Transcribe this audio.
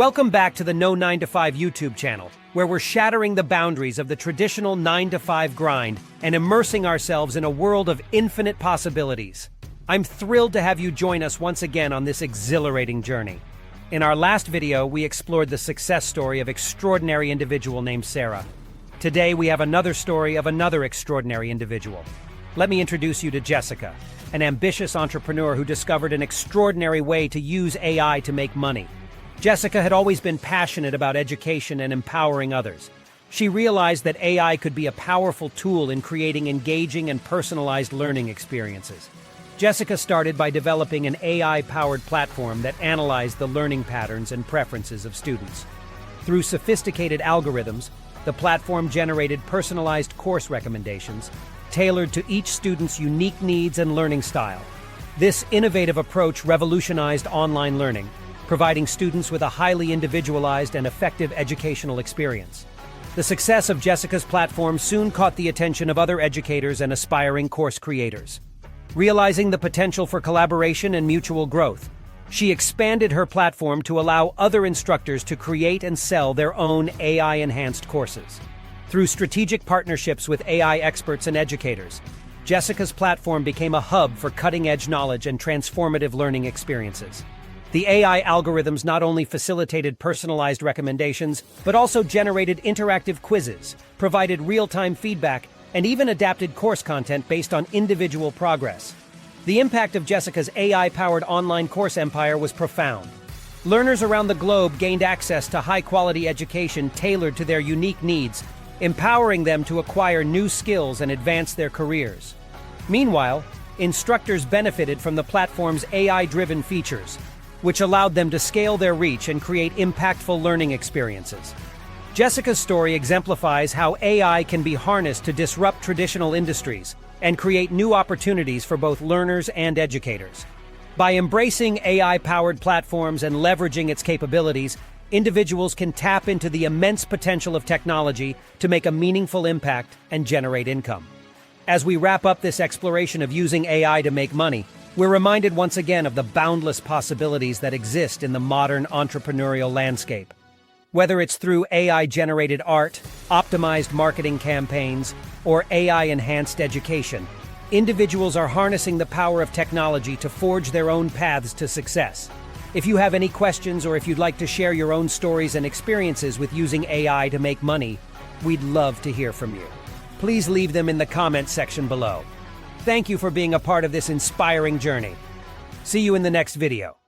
Welcome back to the No 9 to 5 YouTube channel, where we're shattering the boundaries of the traditional 9 to 5 grind and immersing ourselves in a world of infinite possibilities. I'm thrilled to have you join us once again on this exhilarating journey. In our last video, we explored the success story of an extraordinary individual named Sarah. Today, we have another story of another extraordinary individual. Let me introduce you to Jessica, an ambitious entrepreneur who discovered an extraordinary way to use AI to make money. Jessica had always been passionate about education and empowering others. She realized that AI could be a powerful tool in creating engaging and personalized learning experiences. Jessica started by developing an AI-powered platform that analyzed the learning patterns and preferences of students. Through sophisticated algorithms, the platform generated personalized course recommendations, tailored to each student's unique needs and learning style. This innovative approach revolutionized online learning, providing students with a highly individualized and effective educational experience. The success of Jessica's platform soon caught the attention of other educators and aspiring course creators. Realizing the potential for collaboration and mutual growth, she expanded her platform to allow other instructors to create and sell their own AI-enhanced courses. Through strategic partnerships with AI experts and educators, Jessica's platform became a hub for cutting-edge knowledge and transformative learning experiences. The AI algorithms not only facilitated personalized recommendations, but also generated interactive quizzes, provided real-time feedback, and even adapted course content based on individual progress. The impact of Jessica's AI-powered online course empire was profound. Learners around the globe gained access to high-quality education tailored to their unique needs, empowering them to acquire new skills and advance their careers. Meanwhile, instructors benefited from the platform's AI-driven features, which allowed them to scale their reach and create impactful learning experiences. Jessica's story exemplifies how AI can be harnessed to disrupt traditional industries and create new opportunities for both learners and educators. By embracing AI-powered platforms and leveraging its capabilities, individuals can tap into the immense potential of technology to make a meaningful impact and generate income. As we wrap up this exploration of using AI to make money, we're reminded once again of the boundless possibilities that exist in the modern entrepreneurial landscape. Whether it's through AI-generated art, optimized marketing campaigns, or AI-enhanced education, individuals are harnessing the power of technology to forge their own paths to success. If you have any questions or if you'd like to share your own stories and experiences with using AI to make money, we'd love to hear from you. Please leave them in the comments section below. Thank you for being a part of this inspiring journey. See you in the next video.